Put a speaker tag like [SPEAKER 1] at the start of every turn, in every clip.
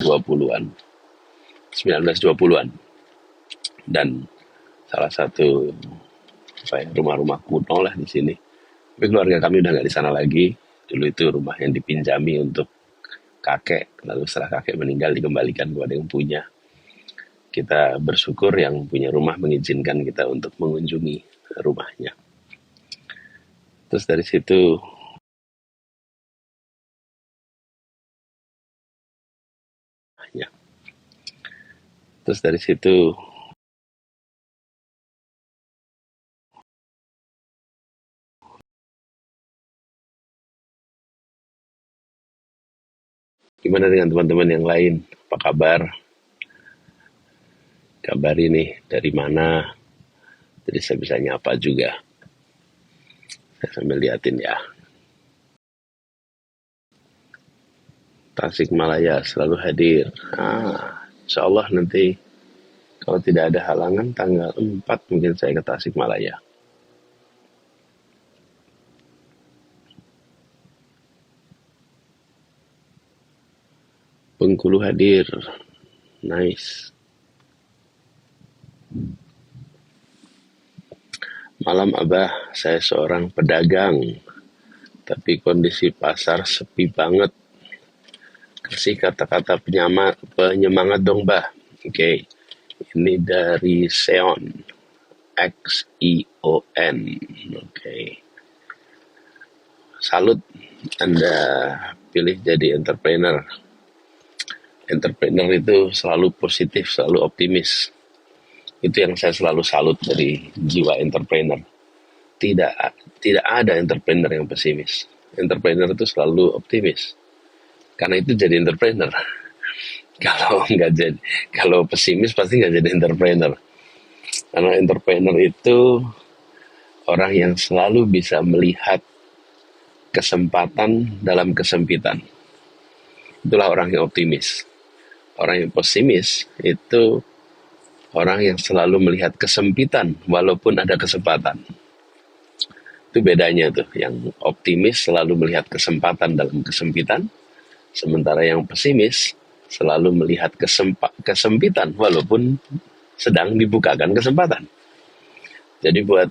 [SPEAKER 1] 20-an, 1920-an. Dan salah satu rumah-rumah kuno lah di sini. Tapi keluarga kami udah nggak di sana lagi. Dulu itu rumah yang dipinjami untuk kakek, lalu setelah kakek meninggal dikembalikan kepada yang punya. Kita bersyukur yang punya rumah mengizinkan kita untuk mengunjungi rumahnya. Terus dari situ, ya. Terus dari situ, gimana dengan teman-teman yang lain? Apa kabar? Kabar ini dari mana? Jadi saya bisa nyapa juga. Saya sambil liatin ya. Tasikmalaya selalu hadir. Insya Allah nanti kalau tidak ada halangan tanggal 4 mungkin saya ke Tasikmalaya. Bengkulu hadir. Nice. Malam Abah, saya seorang pedagang. Tapi kondisi pasar sepi banget. Kasih kata-kata penyemangat dong, Bah. Oke. Ini dari Xeon. Xeon. Oke. Salut Anda pilih jadi entrepreneur. Entrepreneur itu selalu positif, selalu optimis. Itu yang saya selalu salut dari jiwa entrepreneur. Tidak tidak ada entrepreneur yang pesimis. Entrepreneur itu selalu optimis. Karena itu jadi entrepreneur. Kalau nggak jadi, kalau pesimis pasti nggak jadi entrepreneur. Karena entrepreneur itu orang yang selalu bisa melihat kesempatan dalam kesempitan. Itulah orang yang optimis. Orang yang pesimis itu orang yang selalu melihat kesempitan walaupun ada kesempatan. Itu bedanya tuh. Yang optimis selalu melihat kesempatan dalam kesempitan, sementara yang pesimis selalu melihat kesempitan walaupun sedang dibukakan kesempatan. Jadi buat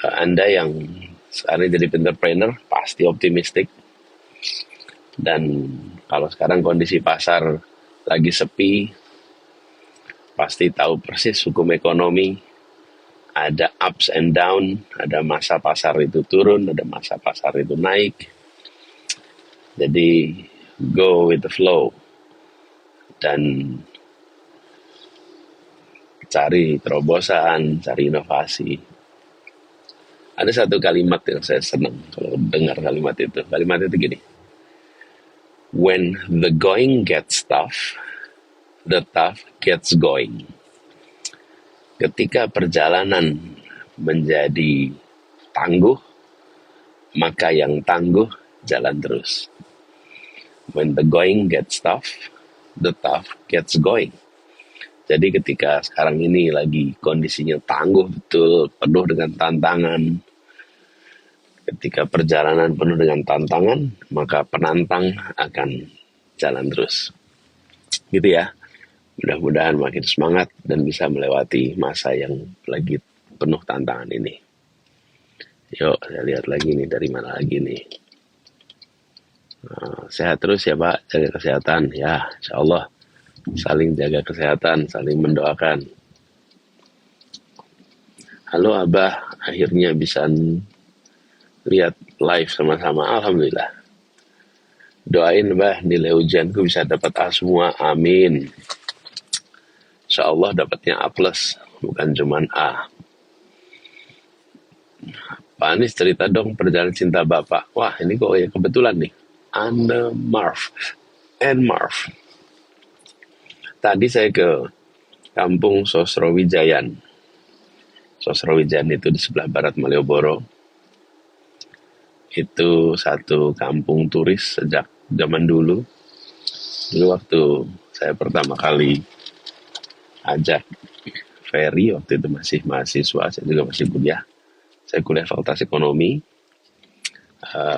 [SPEAKER 1] Anda yang sekarang jadi entrepreneur pasti optimistik. Dan kalau sekarang kondisi pasar lagi sepi, pasti tahu persis hukum ekonomi. Ada ups and down, ada masa pasar itu turun, ada masa pasar itu naik. Jadi go with the flow dan cari terobosan, cari inovasi. Ada satu kalimat yang saya senang kalau dengar kalimat itu. Kalimat itu gini. When the going gets tough, the tough gets going. Ketika perjalanan menjadi tangguh, maka yang tangguh jalan terus. When the going gets tough, the tough gets going. Jadi ketika sekarang ini lagi kondisinya tangguh betul, penuh dengan tantangan. Ketika perjalanan penuh dengan tantangan, maka penantang akan jalan terus. Gitu ya. Mudah-mudahan makin semangat dan bisa melewati masa yang lagi penuh tantangan ini. Yuk, saya lihat lagi nih dari mana lagi nih. Sehat terus ya Pak, jaga kesehatan. Ya, insya Allah. Saling jaga kesehatan, saling mendoakan. Halo Abah, akhirnya bisa lihat live sama-sama. Alhamdulillah. Doain Abah, nilai ujianku bisa dapat A semua. Amin. Insya Allah dapatnya A+, bukan cuman A. Pak Anies cerita dong perjalanan cinta Bapak. Wah, ini kok ya kebetulan nih. Anne Marv. Tadi saya ke kampung Sosrowijayan. Sosrowijayan itu di sebelah barat Malioboro. Itu satu kampung turis sejak zaman dulu. Dulu waktu saya pertama kali ajak Ferry, waktu itu masih mahasiswa, saya juga masih kuliah. Saya kuliah Fakultas Ekonomi,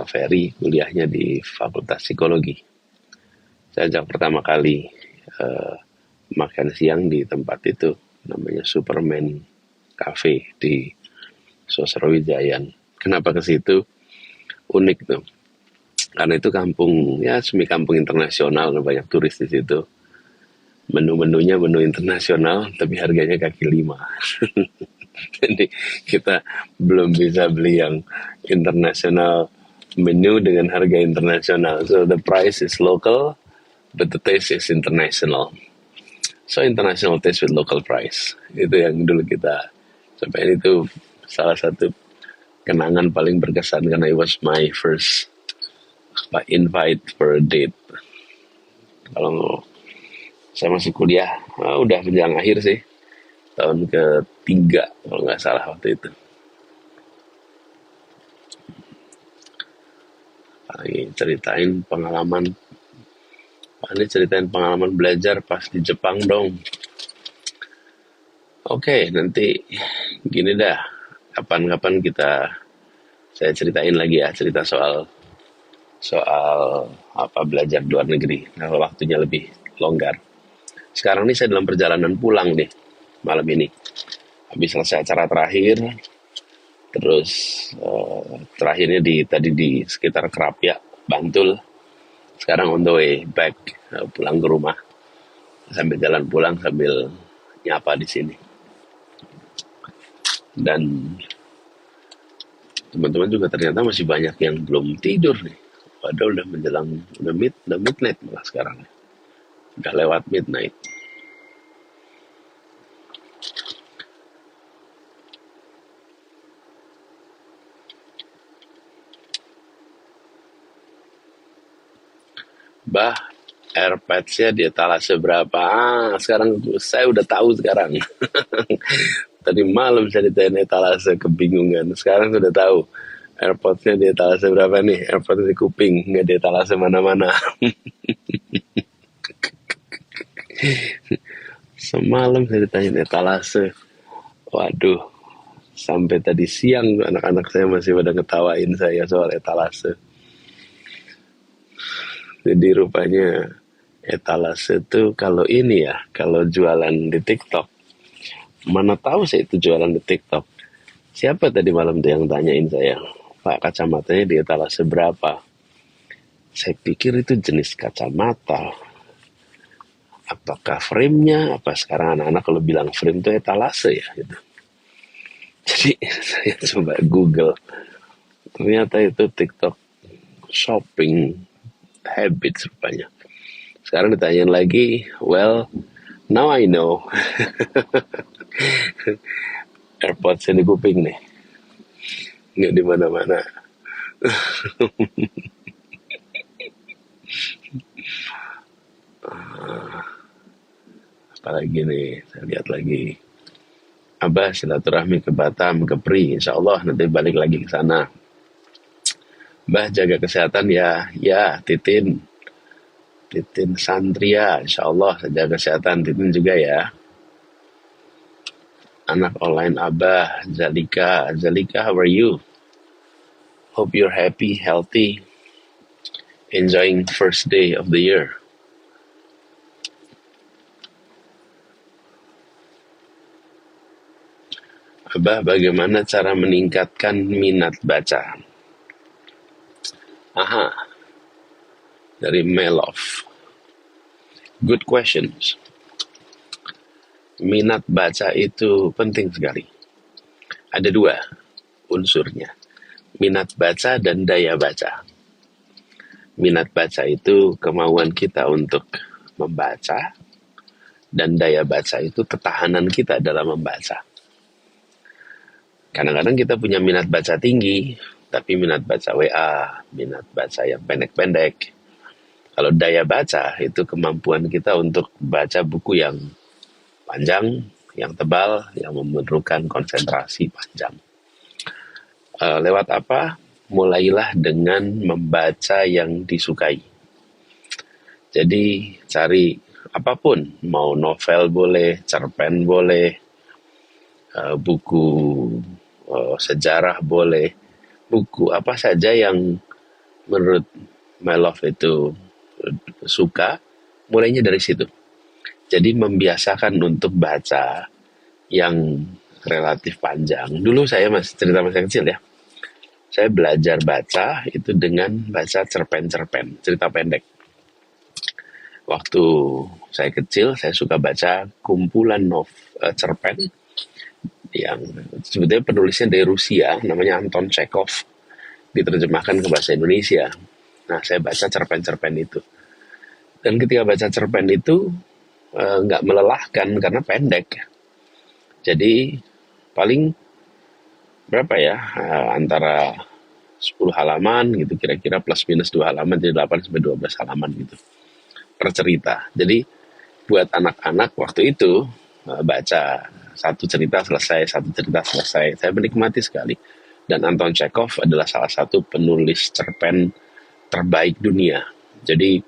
[SPEAKER 1] Ferry kuliahnya di Fakultas Psikologi. Saya ajak pertama kali eh, makan siang di tempat itu, namanya Superman Cafe di Sosrawijayan. Kenapa ke situ? Unik tuh. Karena itu kampung, ya semi kampung internasional, banyak turis di situ. Menu-menunya menu internasional, tapi harganya kaki lima. Jadi kita belum bisa beli yang internasional menu dengan harga internasional. So the price is local, but the taste is international. So international taste with local price. Itu yang dulu kita sampai itu salah satu kenangan paling berkesan karena it was my first invite for a date. Kalau saya masih kuliah, udah menjelang akhir sih, tahun ketiga kalau nggak salah waktu itu. Ini ceritain pengalaman belajar pas di Jepang dong. Oke, nanti gini dah, kapan-kapan saya ceritain lagi ya, cerita soal soal apa belajar di luar negeri. Nah, waktunya lebih longgar. Sekarang ini saya dalam perjalanan pulang nih, malam ini. Habis selesai acara terakhir, terus terakhirnya tadi di sekitar Kerapia, Bantul. Sekarang on the way back, pulang ke rumah. Sambil jalan pulang sambil nyapa di sini. Dan teman-teman juga ternyata masih banyak yang belum tidur nih. Padahal udah midnight malah sekarang. Udah lewat midnight. Bah, AirPods-nya di etalase berapa? Sekarang saya udah tahu sekarang. Tadi malam saya ditanya etalase, kebingungan. Sekarang sudah tahu. AirPods-nya di etalase berapa nih? AirPods di kuping, nggak di etalase mana-mana. Semalam saya ditanya etalase. Waduh, sampai tadi siang anak-anak saya masih pada ngetawain saya soal etalase. Jadi rupanya etalase itu kalau ini ya, kalau jualan di TikTok. Mana tahu saya itu jualan di TikTok. Siapa tadi malam tuh yang tanyain saya, Pak, kacamatanya di etalase berapa? Saya pikir itu jenis kacamata. Apakah frame-nya? Apa sekarang anak-anak kalau bilang frame itu etalase ya? Gitu. Jadi saya coba Google. Ternyata itu TikTok shopping habits rupanya. Sekarang ditanyain lagi, well, now I know. AirPods-nya di kuping nih. Nggak di mana-mana. Apalagi nih, saya lihat lagi. Abah silaturahmi ke Batam, ke Pri, insya Allah nanti balik lagi ke sana. Bah jaga kesehatan ya, Titin Santria, insya Allah jaga kesehatan Titin juga ya. Anak online Abah, Zalika, how are you? Hope you're happy, healthy, enjoying first day of the year. Abah, bagaimana cara meningkatkan minat baca? Aha, dari Melov. Good questions. Minat baca itu penting sekali. Ada dua unsurnya. Minat baca dan daya baca. Minat baca itu kemauan kita untuk membaca, dan daya baca itu ketahanan kita dalam membaca. Kadang-kadang kita punya minat baca tinggi, tapi minat baca WA, minat baca yang pendek-pendek. Kalau daya baca itu kemampuan kita untuk baca buku yang panjang, yang tebal, yang memerlukan konsentrasi panjang. Lewat apa? Mulailah dengan membaca yang disukai. Jadi cari apapun, mau novel boleh, cerpen boleh, buku sejarah boleh, buku apa saja yang menurut Melov itu suka, mulainya dari situ. Jadi membiasakan untuk baca yang relatif panjang. Dulu saya masih cerita masa kecil ya. Saya belajar baca itu dengan baca cerpen-cerpen, cerita pendek. Waktu saya kecil, saya suka baca kumpulan cerpen yang sebetulnya penulisnya dari Rusia, namanya Anton Chekhov, diterjemahkan ke bahasa Indonesia. Nah, saya baca cerpen-cerpen itu. Dan ketika baca cerpen itu, nggak melelahkan karena pendek. Jadi, paling berapa ya, antara 10 halaman gitu, kira-kira plus minus 2 halaman, jadi 8-12 halaman gitu, per cerita. Jadi, buat anak-anak waktu itu, baca satu cerita selesai, saya menikmati sekali. Dan Anton Chekhov adalah salah satu penulis cerpen terbaik dunia. Jadi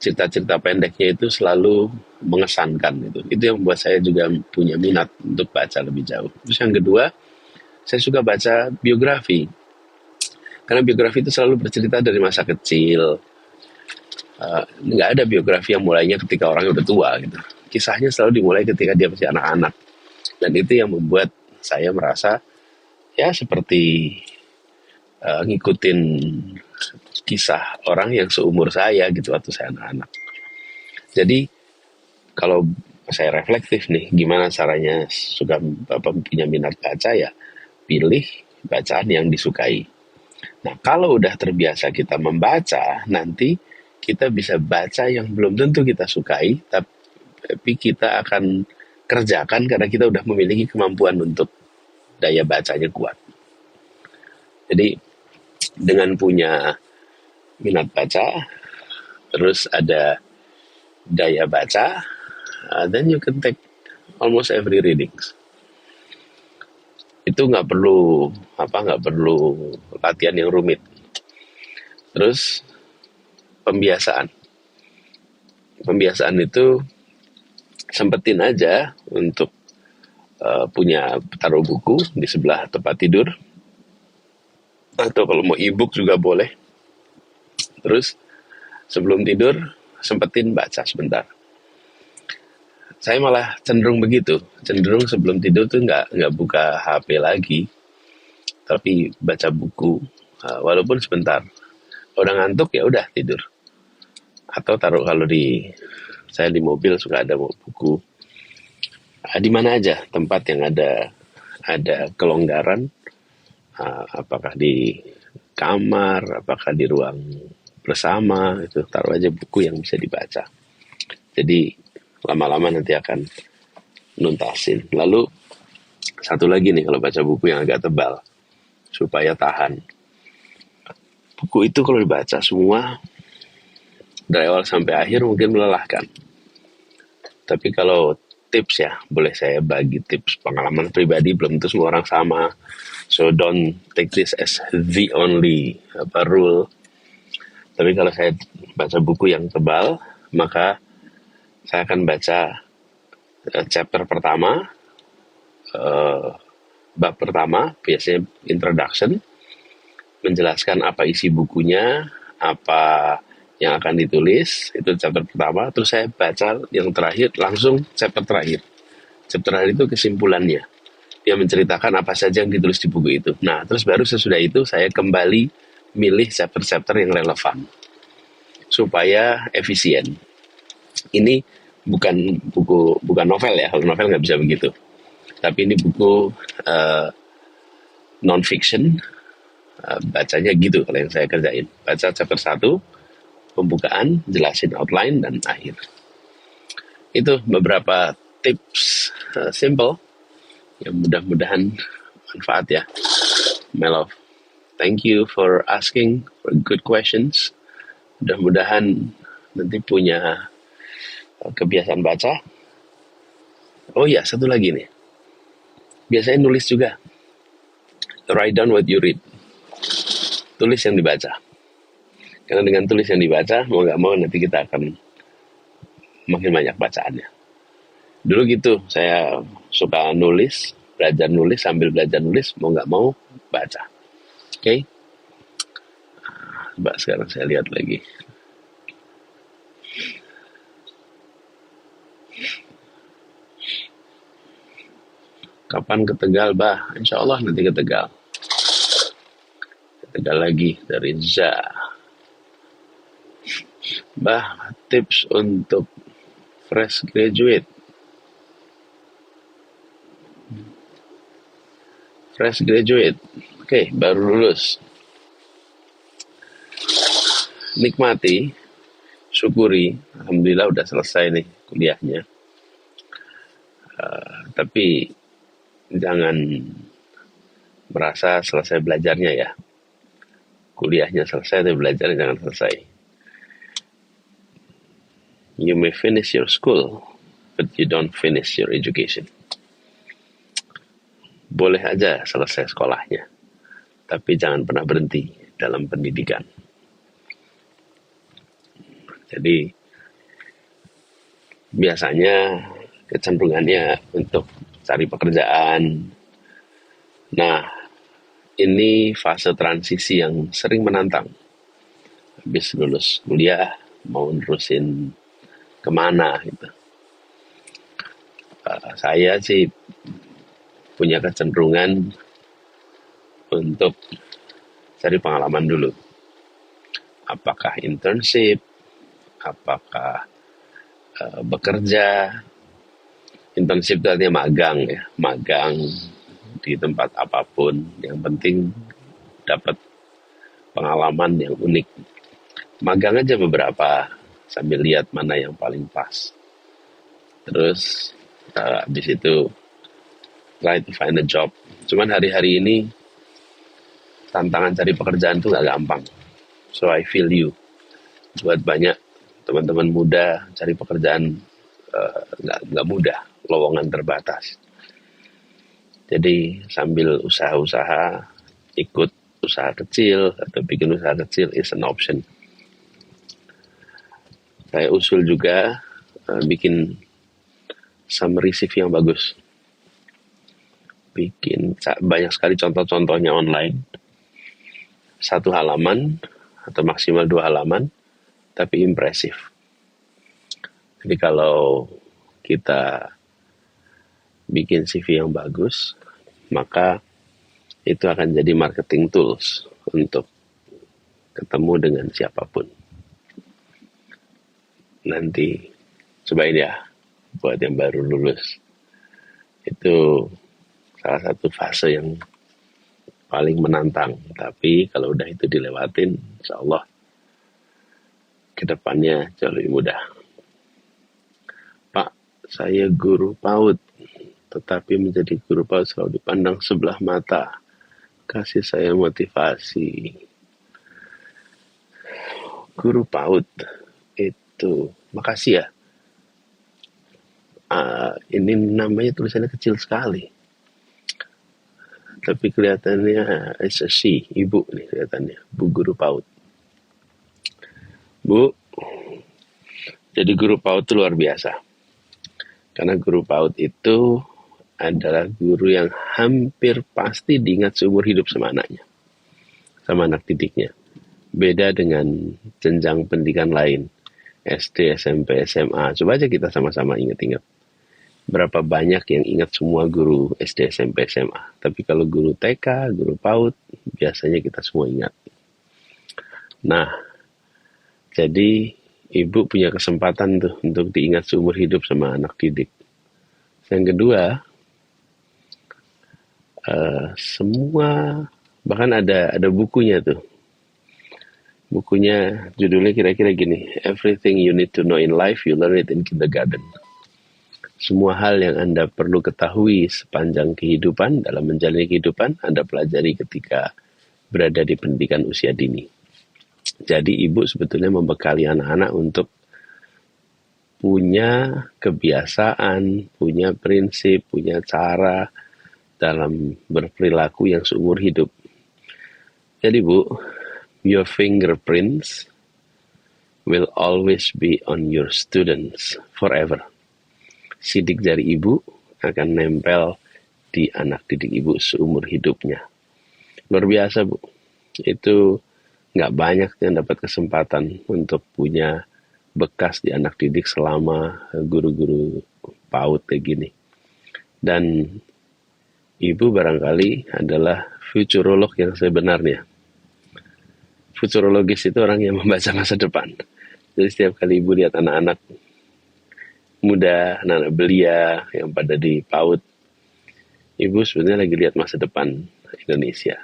[SPEAKER 1] cerita-cerita pendeknya itu selalu mengesankan gitu. Itu yang membuat saya juga punya minat untuk baca lebih jauh. Terus yang kedua, saya suka baca biografi. Karena biografi itu selalu bercerita dari masa kecil. Nggak ada biografi yang mulainya ketika orangnya udah tua gitu. Kisahnya selalu dimulai ketika dia masih anak-anak. Dan itu yang membuat saya merasa ya seperti ngikutin kisah orang yang seumur saya gitu waktu saya anak-anak. Jadi kalau saya reflektif nih, gimana caranya suka punya minat baca ya, pilih bacaan yang disukai. Nah, kalau udah terbiasa kita membaca, nanti kita bisa baca yang belum tentu kita sukai, tapi kita akan kerjakan karena kita udah memiliki kemampuan untuk daya bacanya kuat. Jadi dengan punya minat baca, terus ada daya baca, then you can take almost every readings. Itu nggak perlu latihan yang rumit. Terus pembiasaan itu sempetin aja untuk punya taruh buku di sebelah tempat tidur, atau kalau mau e-book juga boleh. Terus sebelum tidur sempetin baca sebentar. Saya malah cenderung begitu, cenderung sebelum tidur tuh nggak buka HP lagi, tapi baca buku, walaupun sebentar. Udah ngantuk ya udah tidur. Atau taruh kalau saya di mobil suka ada buku. Di mana aja tempat yang ada kelonggaran, apakah di kamar, apakah di ruang bersama, itu taruh aja buku yang bisa dibaca. Jadi lama-lama nanti akan nuntasin. Lalu satu lagi nih, kalau baca buku yang agak tebal supaya tahan. Buku itu kalau dibaca semua dari awal sampai akhir mungkin melelahkan. Tapi kalau tips ya, boleh saya bagi tips pengalaman pribadi, belum tentu semua orang sama. So don't take this as the only rule. Tapi kalau saya baca buku yang tebal, maka saya akan baca chapter pertama, bab pertama, biasanya introduction, menjelaskan apa isi bukunya, apa yang akan ditulis, itu chapter pertama. Terus saya baca yang terakhir, langsung chapter terakhir. Chapter terakhir itu kesimpulannya. Dia menceritakan apa saja yang ditulis di buku itu. Nah, terus baru sesudah itu saya kembali milih chapter-chapter yang relevan supaya efisien. Ini bukan novel ya, kalau novel nggak bisa begitu. Tapi ini buku non-fiction, bacanya gitu kalau yang saya kerjain. Baca chapter 1, pembukaan, jelasin outline, dan akhir. Itu beberapa tips simple yang mudah-mudahan manfaat ya. My love, thank you for asking for good questions. Mudah-mudahan nanti punya kebiasaan baca. Oh iya, satu lagi nih. Biasanya nulis juga. Write down what you read. Tulis yang dibaca. Karena dengan tulis yang dibaca, mau gak mau nanti kita akan makin banyak bacaannya. Dulu gitu, saya suka nulis, belajar nulis, sambil belajar nulis, mau gak mau baca. Oke? Coba sekarang saya lihat lagi. Kapan ke Tegal, Bah? Insya Allah nanti ke Tegal. Ke Tegal lagi dari Za. Bah, tips untuk fresh graduate. Fresh graduate. Oke, baru lulus. Nikmati, syukuri. Alhamdulillah udah selesai nih kuliahnya. Tapi jangan merasa selesai belajarnya ya. Kuliahnya selesai, tapi belajarnya jangan selesai. You may finish your school, but you don't finish your education. Boleh aja selesai sekolahnya, tapi jangan pernah berhenti dalam pendidikan. Jadi, biasanya kecenderungannya untuk cari pekerjaan. Nah, ini fase transisi yang sering menantang. Habis lulus kuliah, mau nerusin kemana gitu. Saya sih punya kecenderungan untuk cari pengalaman dulu. Apakah internship, apakah bekerja. Internship itu artinya magang ya, magang di tempat apapun. Yang penting dapat pengalaman yang unik. Magang aja beberapa sambil lihat mana yang paling pas. Terus habis itu try to find a job. Cuman hari-hari ini tantangan cari pekerjaan tuh gak gampang. So I feel you. Buat banyak teman-teman muda cari pekerjaan nggak mudah, lowongan terbatas. Jadi sambil usaha-usaha, ikut usaha kecil atau bikin usaha kecil is an option. Saya usul juga bikin summary CV yang bagus. Bikin banyak sekali contoh-contohnya online. 1 halaman atau maksimal 2 halaman, tapi impresif. Jadi kalau kita bikin CV yang bagus, maka itu akan jadi marketing tools untuk ketemu dengan siapapun. Nanti cobain ya, buat yang baru lulus. Itu salah satu fase yang paling menantang. Tapi kalau udah itu dilewatin, insya Allah kedepannya jauh lebih mudah. Pak, saya guru PAUD, tetapi menjadi guru PAUD selalu dipandang sebelah mata. Kasih saya motivasi. Guru PAUD itu, makasih ya. Ini namanya tulisannya kecil sekali. Tapi kelihatannya it's a she, ibu nih kelihatannya. Bu guru PAUD. Bu, jadi guru PAUD itu luar biasa. Karena guru PAUD itu adalah guru yang hampir pasti diingat seumur hidup sama anaknya. Sama anak didiknya. Beda dengan jenjang pendidikan lain. SD, SMP, SMA. Coba aja kita sama-sama ingat-ingat. Berapa banyak yang ingat semua guru SD, SMP, SMA. Tapi kalau guru TK, guru PAUD, biasanya kita semua ingat. Nah, jadi ibu punya kesempatan tuh untuk diingat seumur hidup sama anak didik. Yang kedua, semua, bahkan ada bukunya tuh. Bukunya judulnya kira-kira gini, Everything You Need to Know in Life, You Learn It in Kindergarten. Semua hal yang Anda perlu ketahui sepanjang kehidupan, dalam menjalani kehidupan, Anda pelajari ketika berada di pendidikan usia dini. Jadi ibu sebetulnya membekali anak-anak untuk punya kebiasaan, punya prinsip, punya cara dalam berperilaku yang seumur hidup. Jadi Bu, your fingerprints will always be on your students forever. Sidik jari ibu akan nempel di anak didik ibu seumur hidupnya. Luar biasa Bu. Itu nggak banyak yang dapat kesempatan untuk punya bekas di anak didik selama guru-guru PAUD kayak gini. Dan Ibu barangkali adalah futurolog yang sebenarnya. Futurologis itu orang yang membaca masa depan. Jadi setiap kali ibu lihat anak-anak muda, anak-anak belia yang pada di PAUD, ibu sebenarnya lagi lihat masa depan Indonesia,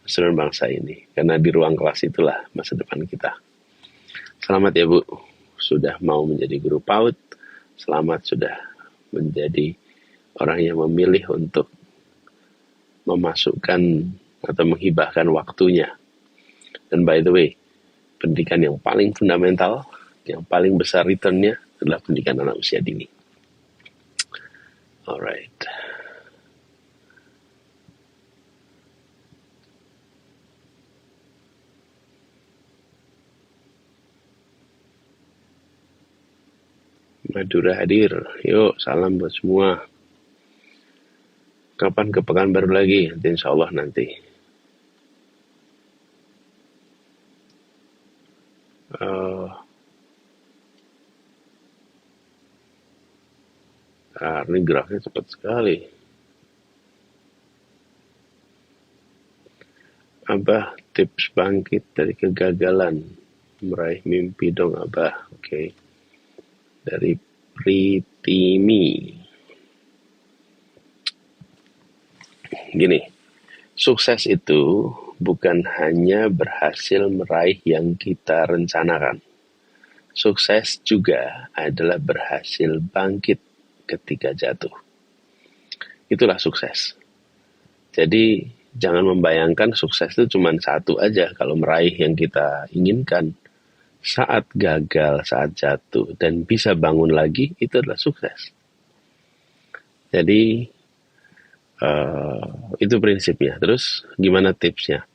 [SPEAKER 1] masa depan bangsa ini. Karena di ruang kelas itulah masa depan kita. Selamat ya Bu, sudah mau menjadi guru PAUD. Selamat sudah menjadi orang yang memilih untuk memasukkan atau menghibahkan waktunya. Dan by the way, pendidikan yang paling fundamental, yang paling besar returnnya adalah pendidikan anak usia dini. Alright. Madura hadir. Yuk, salam buat semua. Kapan ke Pekanbaru lagi? Insya Allah nanti. Ini grafnya cepat sekali. Abah, tips bangkit dari kegagalan. Meraih mimpi dong, Abah. Oke. Dari Pritimi. Gini, sukses itu bukan hanya berhasil meraih yang kita rencanakan. Sukses juga adalah berhasil bangkit ketika jatuh. Itulah sukses. Jadi jangan membayangkan sukses itu cuma satu aja kalau meraih yang kita inginkan. Saat gagal, saat jatuh, dan bisa bangun lagi, itu adalah sukses. Jadi itu prinsipnya. Terus gimana tipsnya?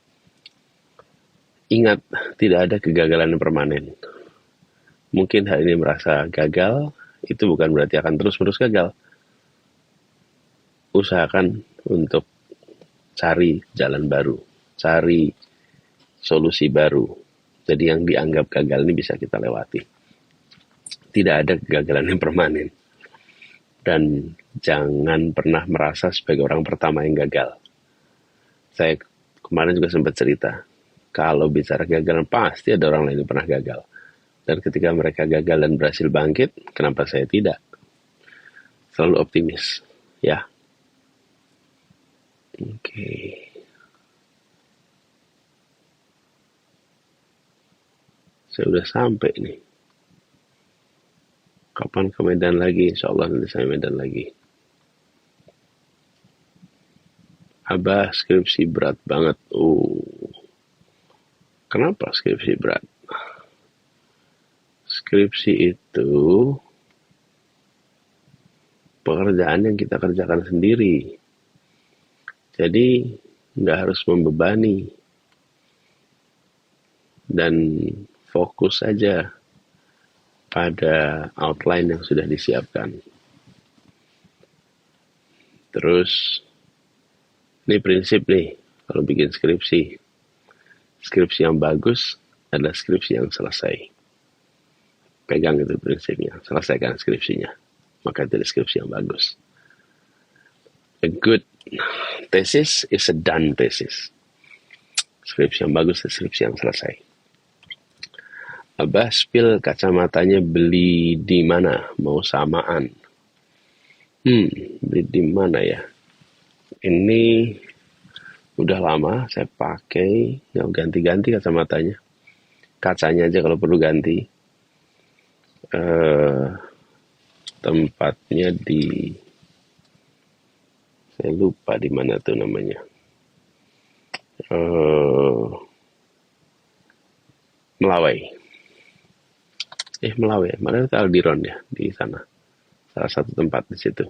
[SPEAKER 1] Ingat, tidak ada kegagalan yang permanen. Mungkin hari ini merasa gagal, itu bukan berarti akan terus-menerus gagal. Usahakan untuk cari jalan baru, cari solusi baru. Jadi yang dianggap gagal ini bisa kita lewati. Tidak ada kegagalan yang permanen. Dan jangan pernah merasa sebagai orang pertama yang gagal. Saya kemarin juga sempat cerita, kalau bicara gagal pasti ada orang lain yang pernah gagal. Dan ketika mereka gagal dan berhasil bangkit, kenapa saya tidak? Selalu optimis, ya. Oke. Saya udah sampai nih. Kapan ke Medan lagi? Insya Allah nanti saya Medan lagi. Abah, skripsi berat banget. Kenapa skripsi berat? Skripsi itu pekerjaan yang kita kerjakan sendiri. Jadi nggak harus membebani. Dan fokus saja pada outline yang sudah disiapkan. Terus, ini prinsip nih, kalau bikin skripsi. Skripsi yang bagus adalah skripsi yang selesai. Pegang itu prinsipnya, selesaikan skripsinya. Maka itu skripsi yang bagus. A good thesis is a done thesis. Skripsi yang bagus adalah skripsi yang selesai. Abah spill kacamatanya beli di mana? Mau samaan. Beli di mana ya? Ini udah lama saya pakai, nggak ganti-ganti kacamatanya. Kacanya aja kalau perlu ganti. Tempatnya di, saya lupa di mana tuh namanya. Melawai. Melawai, mana itu Aldiron ya di sana, salah satu tempat di situ.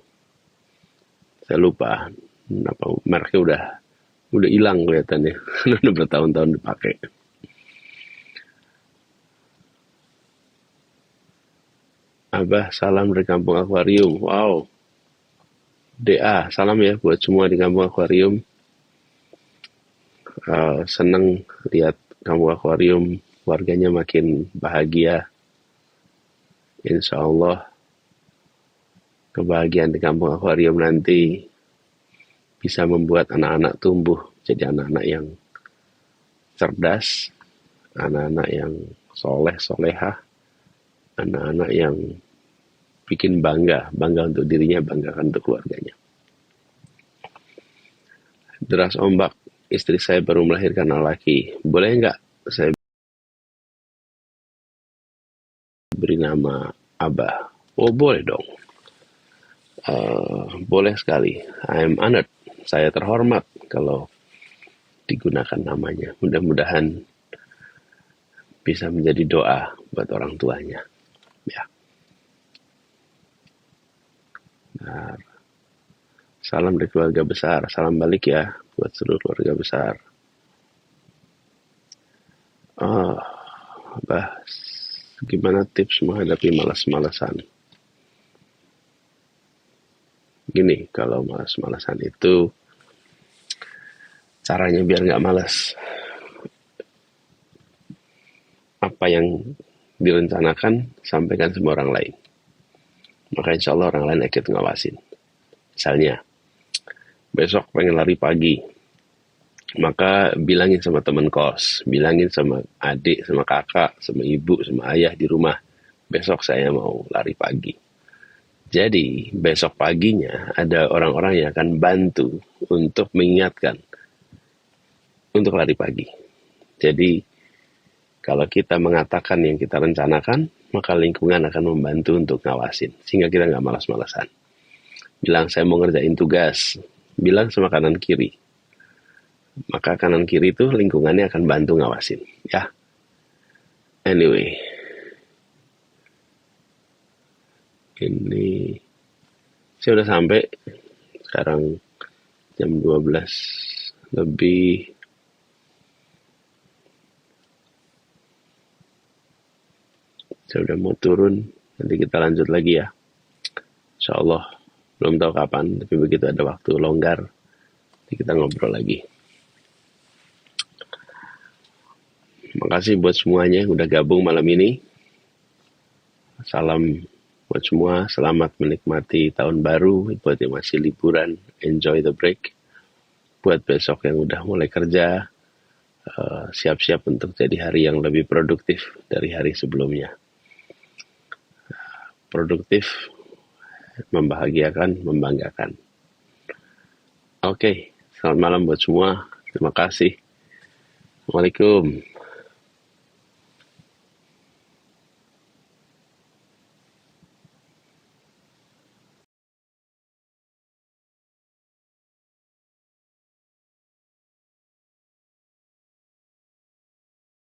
[SPEAKER 1] Saya lupa, mereknya udah hilang kelihatannya, udah bertahun-tahun dipakai. Abah, salam dari Kampung Akuarium. Wow, DA, salam ya buat semua di Kampung Akuarium. Seneng lihat Kampung Akuarium, warganya makin bahagia. Insya Allah kebahagiaan di Kampung Akuarium nanti bisa membuat anak-anak tumbuh jadi anak-anak yang cerdas, anak-anak yang soleh, solehah, anak-anak yang bikin bangga untuk dirinya, banggakan untuk keluarganya. Deras ombak, istri saya baru melahirkan anak laki. Boleh nggak saya beri nama Abah? Oh boleh dong. Boleh sekali. I'm honored. Saya terhormat kalau digunakan namanya. Mudah-mudahan bisa menjadi doa buat orang tuanya. Ya. Nah, salam dari keluarga besar. Salam balik ya buat seluruh keluarga besar. Bah, gimana tips menghadapi malas-malasan? Gini, kalau malas-malasan itu caranya biar nggak malas. Apa yang direncanakan, sampaikan sama orang lain. Maka insya Allah orang lain ikut ngawasin. Misalnya, besok pengen lari pagi. Maka bilangin sama teman kos, bilangin sama adik, sama kakak, sama ibu, sama ayah di rumah. Besok saya mau lari pagi. Jadi besok paginya ada orang-orang yang akan bantu untuk mengingatkan untuk lari pagi. Jadi kalau kita mengatakan yang kita rencanakan, maka lingkungan akan membantu untuk ngawasin. Sehingga kita nggak malas-malasan. Bilang saya mau ngerjain tugas, bilang sama kanan kiri. Maka kanan kiri itu lingkungannya akan bantu ngawasin. Ya, anyway. Ini saya udah sampai sekarang jam 12 lebih. Saya udah mau turun, nanti kita lanjut lagi ya. Insya Allah, belum tahu kapan, tapi begitu ada waktu longgar, nanti kita ngobrol lagi. Makasih buat semuanya yang udah gabung malam ini. Salam buat semua, selamat menikmati tahun baru. Buat yang masih liburan, enjoy the break. Buat besok yang udah mulai kerja, siap-siap untuk jadi hari yang lebih produktif dari hari sebelumnya. Produktif, membahagiakan, membanggakan. Oke, selamat malam buat semua. Terima kasih. Assalamualaikum.